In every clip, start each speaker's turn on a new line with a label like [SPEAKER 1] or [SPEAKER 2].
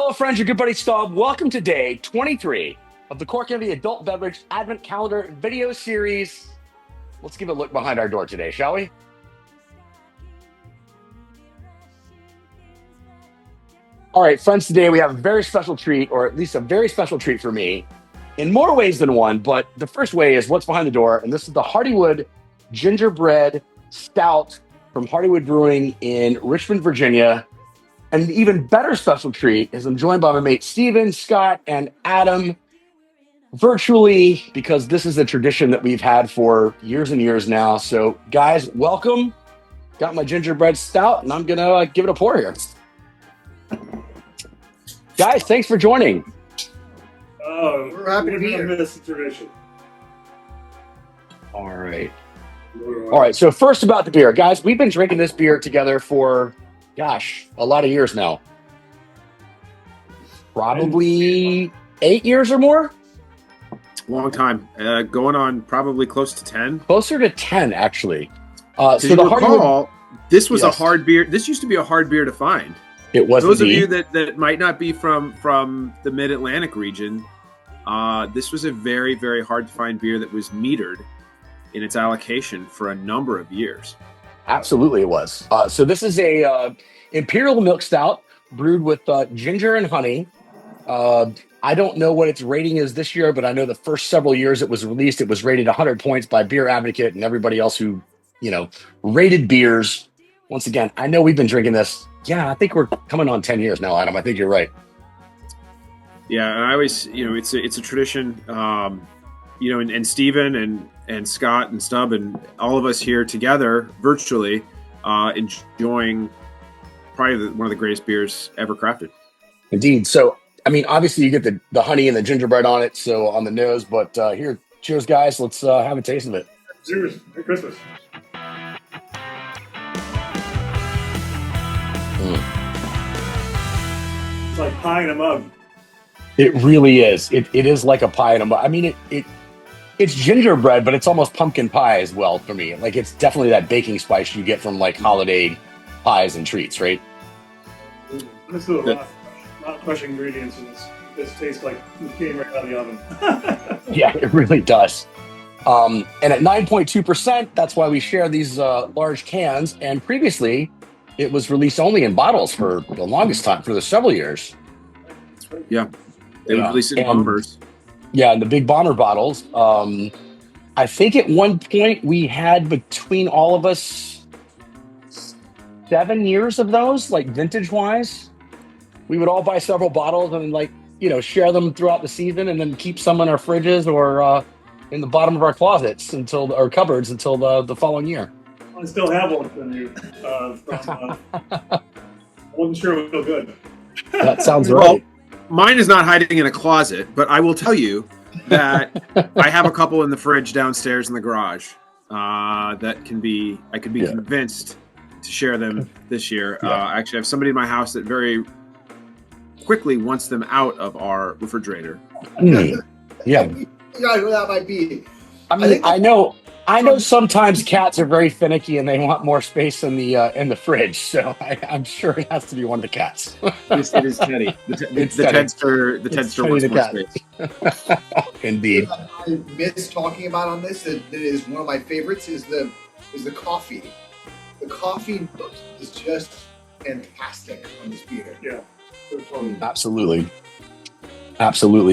[SPEAKER 1] Hello, friends, your good buddy Staub. Welcome to day 23 of the Cork Envy Adult Beverage Advent Calendar video series. Let's give a look behind our door today, shall we? All right, friends, today we have a very special treat, or at least a very special treat for me, in more ways than one. But the first way is what's behind the door, and this is the Hardywood Gingerbread Stout from Hardywood Brewing in Richmond, Virginia. And an even better special treat is I'm joined by my mates Steven, Scott, and Adam virtually, because this is a tradition that we've had for years and years now. So, guys, welcome. Got my gingerbread stout, and I'm going to give it a pour here. Guys, thanks for joining.
[SPEAKER 2] Oh,
[SPEAKER 3] we're happy to be here.
[SPEAKER 2] Miss the tradition.
[SPEAKER 1] All right. So first about the beer. Guys, we've been drinking this beer together for, a lot of years now. Probably 8 years or more?
[SPEAKER 4] Long time. Going on probably close to 10.
[SPEAKER 1] Closer to 10, actually.
[SPEAKER 4] So the recall, this was a hard beer. This used to be a hard beer to find.
[SPEAKER 1] It was.
[SPEAKER 4] Those of you that might not be from the Mid-Atlantic region, this was a very, very hard to find beer that was metered in its allocation for a number of years.
[SPEAKER 1] Absolutely, it was. So this is a imperial milk stout brewed with ginger and honey. I don't know what its rating is this year, but I know the first several years it was released, it was rated 100 points by Beer Advocate and everybody else who, rated beers. Once again, I know we've been drinking this. Yeah, I think we're coming on 10 years now, Adam. I think you're right.
[SPEAKER 4] Yeah, and I always, it's a tradition. And Steven and Scott and Stubb and all of us here together virtually enjoying probably one of the greatest beers ever crafted.
[SPEAKER 1] Indeed. So, obviously you get the honey and the gingerbread on it, so on the nose, but here, cheers, guys. Let's have a taste of it.
[SPEAKER 2] Cheers. Merry Christmas. It's like pie in a mug.
[SPEAKER 1] It really is. It is like a pie in a mug. It's gingerbread, but it's almost pumpkin pie as well for me. Like, it's definitely that baking spice you get from like holiday pies and treats, right?
[SPEAKER 2] There's a lot of fresh ingredients, and this tastes like it came right out of the oven.
[SPEAKER 1] Yeah, it really does. And at 9.2%, that's why we share these large cans. And previously, it was released only in bottles for the longest time, for the several years.
[SPEAKER 4] Yeah, they would release it in bombers.
[SPEAKER 1] Yeah, the big bomber bottles. I think at one point we had between all of us 7 years of those, like vintage-wise. We would all buy several bottles and share them throughout the season, and then keep some in our fridges or in the bottom of our closets or cupboards until the following year.
[SPEAKER 2] I still have one from you. I wasn't sure it was so good.
[SPEAKER 1] That sounds right.
[SPEAKER 4] Mine is not hiding in a closet, but I will tell you that I have a couple in the fridge downstairs in the garage I could be convinced to share them this year. I actually have somebody in my house that very quickly wants them out of our refrigerator.
[SPEAKER 1] Yeah.
[SPEAKER 3] You know who that might be.
[SPEAKER 1] I know sometimes cats are very finicky and they want more space in the fridge, so I'm sure it has to be one of the cats.
[SPEAKER 4] It is Teddy. The Tedster wants more space.
[SPEAKER 1] Indeed.
[SPEAKER 3] I miss talking about on this. That is one of my favorites. Is the coffee. The coffee is just fantastic on this beer.
[SPEAKER 2] Yeah.
[SPEAKER 1] Absolutely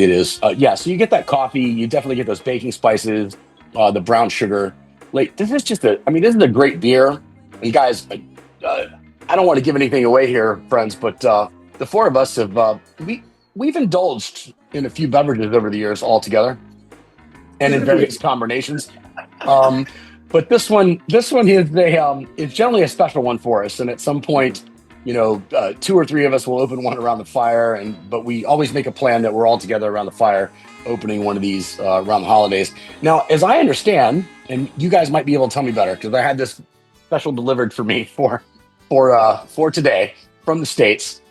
[SPEAKER 1] it is. So you get that coffee, you definitely get those baking spices, the brown sugar. Like, this is a great beer. And guys, I don't want to give anything away here, friends, but the four of us have we've indulged in a few beverages over the years all together, and in various combinations. But this one is it's generally a special one for us, and at some point, 2 or 3 of us will open one around the fire, but we always make a plan that we're all together around the fire, opening one of these around the holidays. Now, as I understand, and you guys might be able to tell me better, because I had this special delivered for me for today from the States.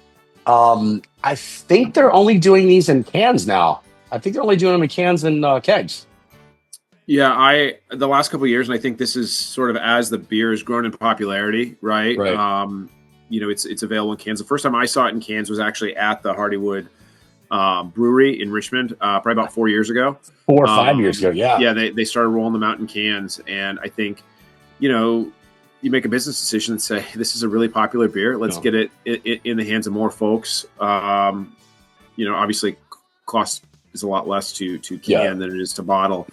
[SPEAKER 1] I think they're only doing these in cans now. I think they're only doing them in cans and kegs.
[SPEAKER 4] Yeah, the last couple of years, and I think this is sort of as the beer has grown in popularity, right? it's available in cans. The first time I saw it in cans was actually at the Hardywood Brewery in Richmond, probably about 4 years ago.
[SPEAKER 1] 4 or 5 years ago, yeah.
[SPEAKER 4] Yeah, they started rolling them out in cans, and I think, you make a business decision and say, this is a really popular beer. Let's get it in the hands of more folks. Obviously, cost is a lot less to can than it is to bottle.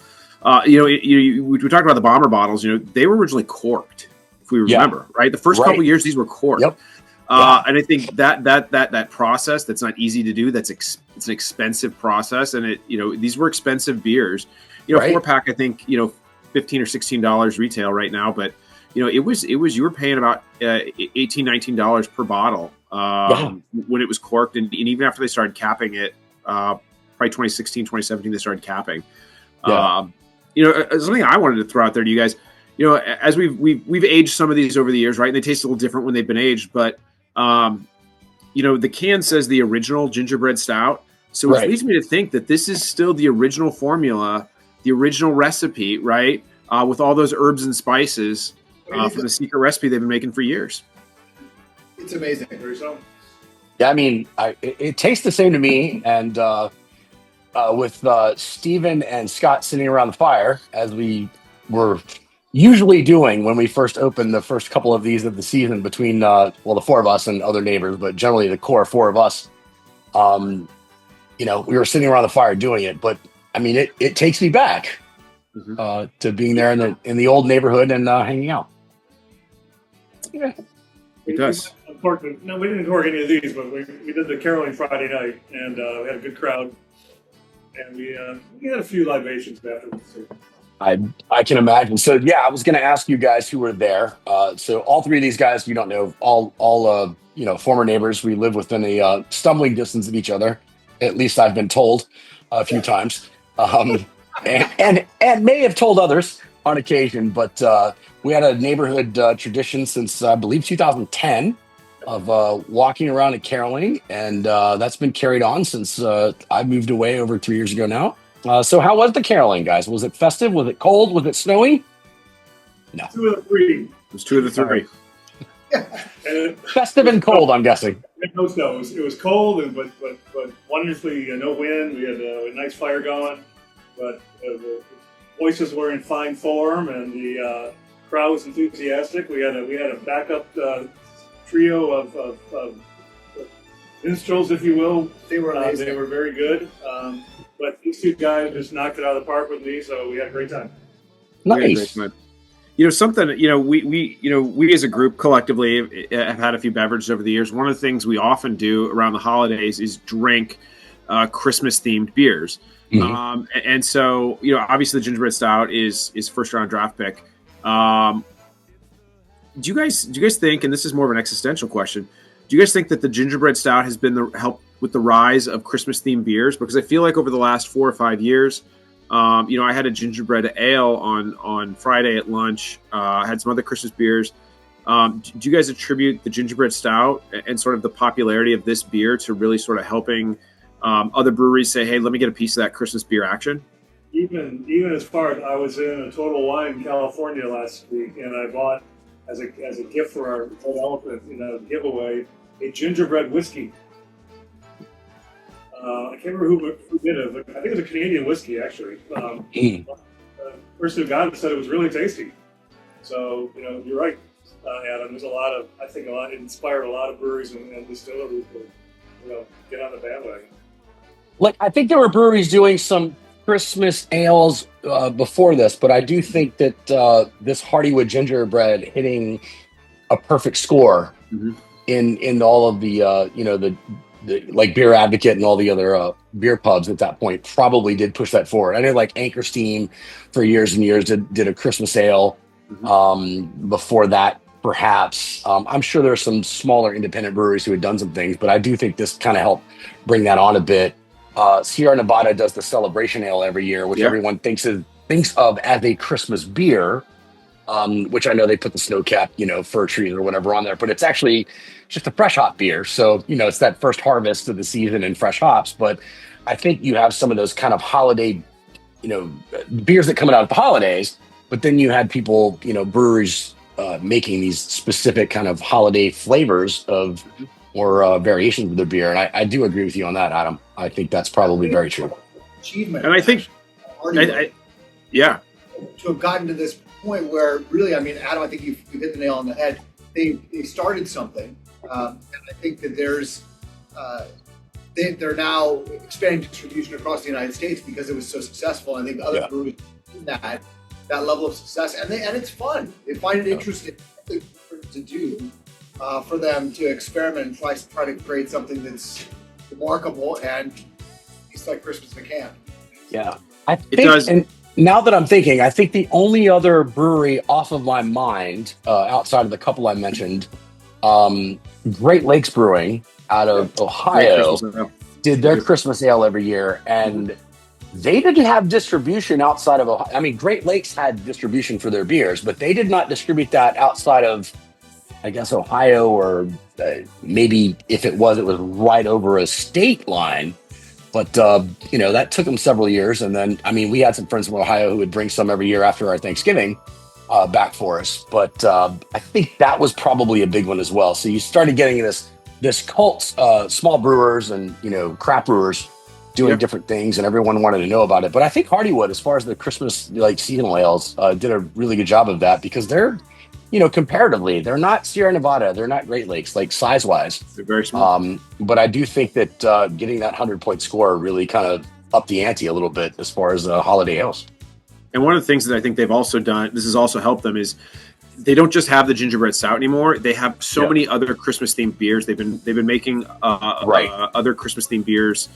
[SPEAKER 4] We talked about the bomber bottles. They were originally corked, if we remember, right? The first couple of years, these were corked. Yep. And I think that process, that's not easy to do. It's an expensive process, and these were expensive beers. 4-pack, I think $15 or $16 retail right now, but it was you were paying about $18, $19 per bottle when it was corked, and even after they started capping it, probably 2016, 2017, they started capping. Something I wanted to throw out there to you guys. As we've aged some of these over the years, right? And they taste a little different when they've been aged, but the can says the original gingerbread stout, so it leads me to think that this is still the original formula, the original recipe, right? With all those herbs and spices from the secret recipe they've been making for years.
[SPEAKER 3] It's amazing.
[SPEAKER 1] Yeah, I mean, it tastes the same to me, and with Steven and Scott sitting around the fire, as we were usually doing when we first opened the first couple of these of the season between, the 4 of us and other neighbors, but generally the core 4 of us, we were sitting around the fire doing it. But I mean, it takes me back to being there in the old neighborhood and hanging out. Yeah,
[SPEAKER 4] it does.
[SPEAKER 2] No, we didn't cork any of these, but we did the caroling Friday night, and we had a good crowd, and we had a few libations afterwards.
[SPEAKER 1] I can imagine. So yeah, I was going to ask you guys who were there. So all 3 of these guys, you don't know, all former neighbors. We live within a stumbling distance of each other. At least I've been told a few times, and may have told others on occasion. But we had a neighborhood tradition since I believe 2010 of walking around and caroling, and that's been carried on since I moved away over 3 years ago now. So how was the caroling, guys? Was it festive? Was it cold? Was it snowy? No.
[SPEAKER 2] 2 of the 3.
[SPEAKER 4] It was 2 of the 3.
[SPEAKER 1] Festive and cold, I'm guessing.
[SPEAKER 2] No snow. It was cold, but wonderfully no wind. We had a nice fire going, but the voices were in fine form, and the crowd was enthusiastic. We had a backup trio of minstrels, if you will. They were amazing. They were very good. But these 2 guys just knocked it out of the park with me, so we had a great time.
[SPEAKER 1] Nice.
[SPEAKER 4] Something, we as a group collectively have had a few beverages over the years. One of the things we often do around the holidays is drink Christmas-themed beers. Mm-hmm. And so, obviously the gingerbread stout is first-round draft pick. Do you guys think, and this is more of an existential question, do you guys think that the gingerbread stout has been the help with the rise of Christmas-themed beers? Because I feel like over the last 4 or 5 years, I had a gingerbread ale on Friday at lunch. I had some other Christmas beers. Do you guys attribute the gingerbread stout and sort of the popularity of this beer to really sort of helping other breweries say, hey, let me get a piece of that Christmas beer action?
[SPEAKER 2] Even as far as I was in a Total Wine in California last week, and I bought as a gift for our Red Elephant giveaway a gingerbread whiskey. I can't remember who did it, but I think it was a Canadian whiskey, actually. The person who got it said it was really tasty. So, you're right, Adam. There's it inspired a lot of breweries and distilleries to, get on the bandwagon.
[SPEAKER 1] Like, I think there were breweries doing some Christmas ales before this, but I do think that this Hardywood gingerbread hitting a perfect score in all of the like Beer Advocate and all the other beer pubs at that point probably did push that forward. I know like Anchor Steam for years and years did a Christmas ale. Before that, perhaps. I'm sure there are some smaller independent breweries who had done some things, but I do think this kind of helped bring that on a bit. Sierra Nevada does the Celebration Ale every year, which everyone thinks of as a Christmas beer, which I know they put the snow cap, fir trees or whatever on there, but it's actually just a fresh hop beer. So, it's that first harvest of the season and fresh hops. But I think you have some of those kind of holiday, beers that come out of the holidays, but then you had people, breweries making these specific kind of holiday flavors of or variations of the beer. And I do agree with you on that, Adam. I think that's probably very true.
[SPEAKER 3] Achievement.
[SPEAKER 4] And I think, yeah,
[SPEAKER 3] to have gotten to this point where really, I mean, Adam, I think you hit the nail on the head. They started something, and I think that there's they're now expanding distribution across the United States because it was so successful. I think other breweries that level of success, and it's fun. They find it interesting to do for them to experiment and try to create something that's remarkable and tastes like Christmas in a can.
[SPEAKER 1] Yeah, I think it does. And now that I'm thinking, I think the only other brewery off of my mind outside of the couple I mentioned, Great Lakes Brewing out of Ohio, did their Christmas ale every year, and they didn't have distribution outside of Ohio. I mean, Great Lakes had distribution for their beers, but they did not distribute that outside of, I guess, Ohio, or maybe if it was right over a state line. But, that took them several years. And then, I mean, we had some friends from Ohio who would bring some every year after our Thanksgiving back for us. But I think that was probably a big one as well. So you started getting this cult, small brewers and, craft brewers doing different things, and everyone wanted to know about it. But I think Hardywood, as far as the Christmas seasonal ales, did a really good job of that, because they're, comparatively, they're not Sierra Nevada, they're not Great Lakes, like size-wise.
[SPEAKER 4] They're very small.
[SPEAKER 1] But I do think that getting that 100-point score really kind of upped the ante a little bit as far as holiday ales.
[SPEAKER 4] And one of the things that I think they've also done, this has also helped them, is they don't just have the gingerbread stout anymore. They have so many other Christmas-themed beers. They've been making other Christmas-themed beers,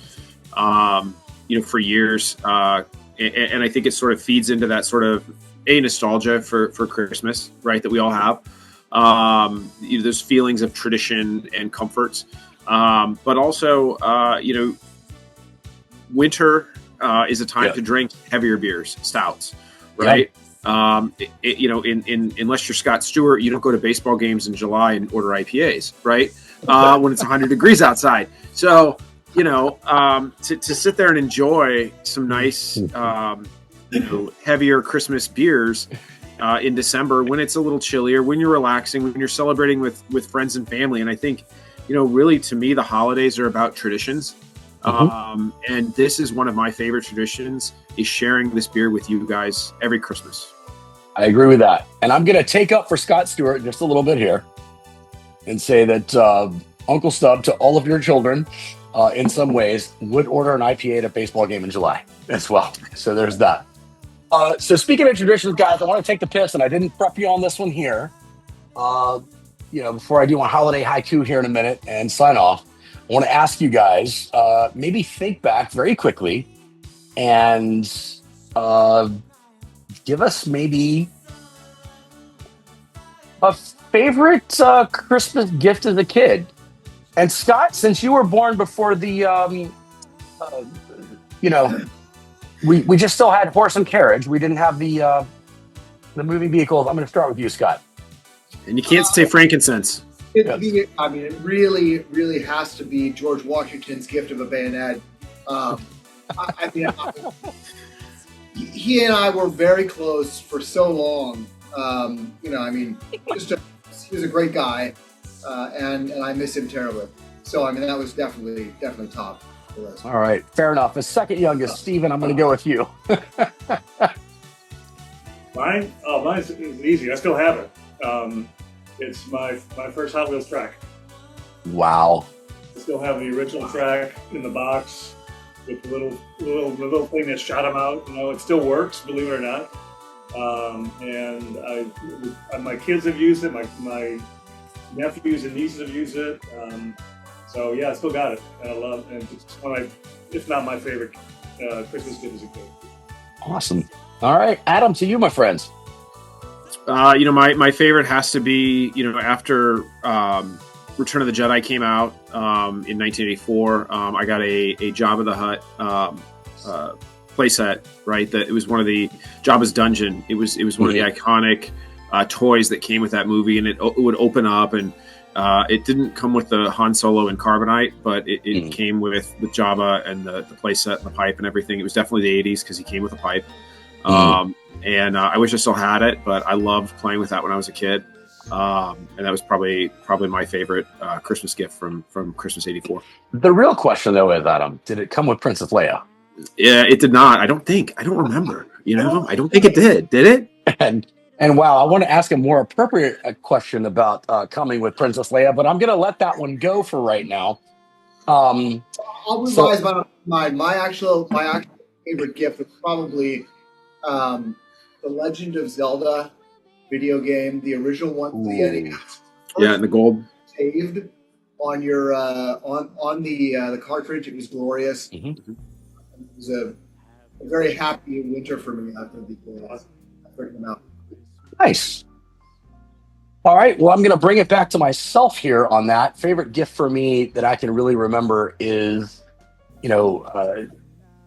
[SPEAKER 4] for years. And I think it sort of feeds into that sort of nostalgia for Christmas, right? That we all have. Those feelings of tradition and comforts. But also, winter is a time to drink heavier beers, stouts, right? Unless you're Scott Stewart, you don't go to baseball games in July and order IPAs, right? When it's 100 degrees outside. So, to sit there and enjoy some nice, heavier Christmas beers in December, when it's a little chillier, when you're relaxing, when you're celebrating with friends and family. And I think, really, to me, the holidays are about traditions. And this is one of my favorite traditions, is sharing this beer with you guys every Christmas.
[SPEAKER 1] I agree with that. And I'm going to take up for Scott Stewart just a little bit here and say that Uncle Stub, to all of your children, in some ways, would order an IPA at a baseball game in July as well. So there's that. So speaking of traditions, guys, I want to take the piss, and I didn't prep you on this one here. Before I do my holiday haiku here in a minute and sign off, I want to ask you guys, maybe think back very quickly and give us maybe a favorite Christmas gift as a kid. And Scott, since you were born before the, we just still had horse and carriage. We didn't have the moving vehicles. I'm going to start with you, Scott.
[SPEAKER 4] And you can't say frankincense.
[SPEAKER 3] It really, really has to be George Washington's gift of a bayonet. He and I were very close for so long. He was a great guy, and I miss him terribly. So, that was definitely top of the list.
[SPEAKER 1] All right, fair enough. The second youngest, Steven, I'm going to go with you.
[SPEAKER 2] Mine's easy. I still have it. It's my first Hot Wheels track.
[SPEAKER 1] Wow.
[SPEAKER 2] I still have the original track in the box with the little thing that shot him out. It still works, believe it or not. And my kids have used it. My nephews and nieces have used it. I still got it, and I love it. And it's one of, if not my favorite, Christmas gift as a kid.
[SPEAKER 1] Awesome. All right, Adam, to you, my friends.
[SPEAKER 4] My favorite has to be, after Return of the Jedi came out in 1984, I got a Jabba the Hutt playset, right? That it was one of the Jabba's Dungeon. It was one of the iconic toys that came with that movie, and it would open up, and it didn't come with the Han Solo and Carbonite, but it came with Jabba and the playset and the pipe and everything. It was definitely the 80s because he came with a pipe. And I wish I still had it, but I loved playing with that when I was a kid. And that was probably my favorite Christmas gift from Christmas '84.
[SPEAKER 1] The real question, though, is, Adam, did it come with Princess Leia?
[SPEAKER 4] Yeah, it did not. I don't remember. I don't think it did. Did it?
[SPEAKER 1] And wow, I want to ask a more appropriate question about coming with Princess Leia, but I'm going to let that one go for right now.
[SPEAKER 3] I'll revise mine. My actual favorite gift was probably the Legend of Zelda video game, the original one.
[SPEAKER 4] Yeah, in the gold.
[SPEAKER 3] Saved on your on the cartridge. It was glorious.
[SPEAKER 1] Mm-hmm.
[SPEAKER 3] It was a very happy winter for me after bringing them out.
[SPEAKER 1] Nice. All right. Well, I'm going to bring it back to myself here on that. Favorite gift for me that I can really remember is,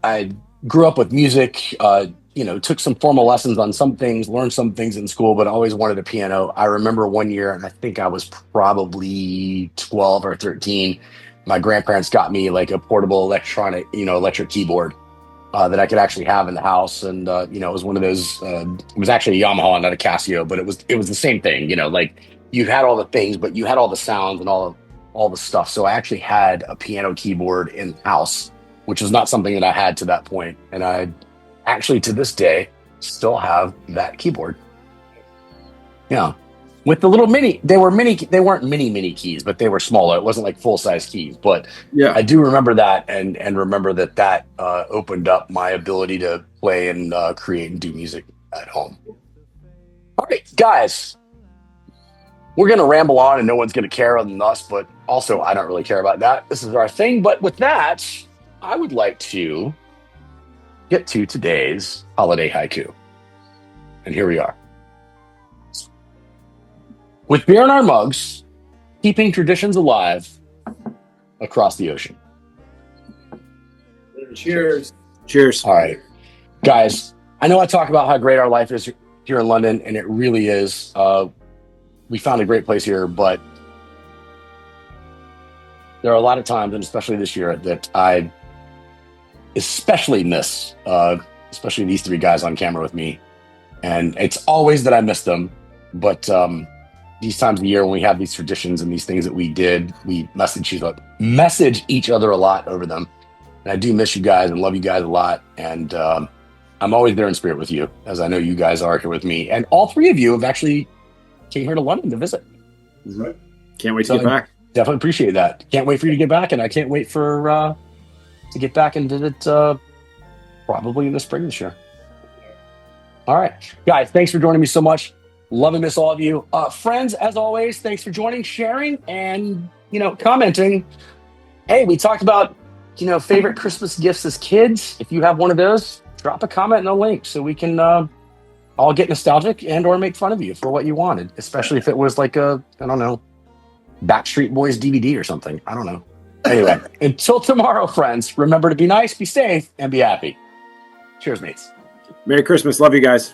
[SPEAKER 1] I grew up with music, took some formal lessons on some things, learned some things in school, but always wanted a piano. I remember one year, and I think I was probably 12 or 13, my grandparents got me like a portable electric keyboard that I could actually have in the house. And, it was one of those, it was actually a Yamaha, not a Casio, but it was the same thing, like you had all the things, but you had all the sounds and all the stuff. So I actually had a piano keyboard in the house, which was not something that I had to that point. And I actually, to this day, still have that keyboard. Yeah. With the little they weren't mini keys, but they were smaller. It wasn't like full-size keys. But yeah, I do remember that and remember that opened up my ability to play and create and do music at home. All right, guys. We're going to ramble on and no one's going to care other than us, but also I don't really care about that. This is our thing. But with that, I would like to get to today's holiday haiku. And here we are. With beer in our mugs, keeping traditions alive across the ocean.
[SPEAKER 3] Cheers.
[SPEAKER 4] Cheers.
[SPEAKER 1] All right. Guys, I know I talk about how great our life is here in London, and it really is. We found a great place here, but there are a lot of times, and especially this year, that I especially miss, especially these three guys on camera with me. And it's always that I miss them, but these times of the year when we have these traditions and these things that we did, we message each other a lot over them. And I do miss you guys and love you guys a lot. And I'm always there in spirit with you, as I know you guys are here with me. And all three of you have actually came here to London to visit.
[SPEAKER 4] Right. Can't wait to get back.
[SPEAKER 1] Definitely appreciate that. Can't wait for you to get back. And I can't wait for to get back and visit probably in the spring this year. All right. Guys, thanks for joining me so much. Love and miss all of you. Friends, as always, thanks for joining, sharing, and, commenting. Hey, we talked about, favorite Christmas gifts as kids. If you have one of those, drop a comment and a link so we can all get nostalgic and or make fun of you for what you wanted, especially if it was like a, I don't know, Backstreet Boys DVD or something. I don't know. Anyway, until tomorrow, friends, remember to be nice, be safe, and be happy. Cheers, mates.
[SPEAKER 4] Merry Christmas. Love you guys.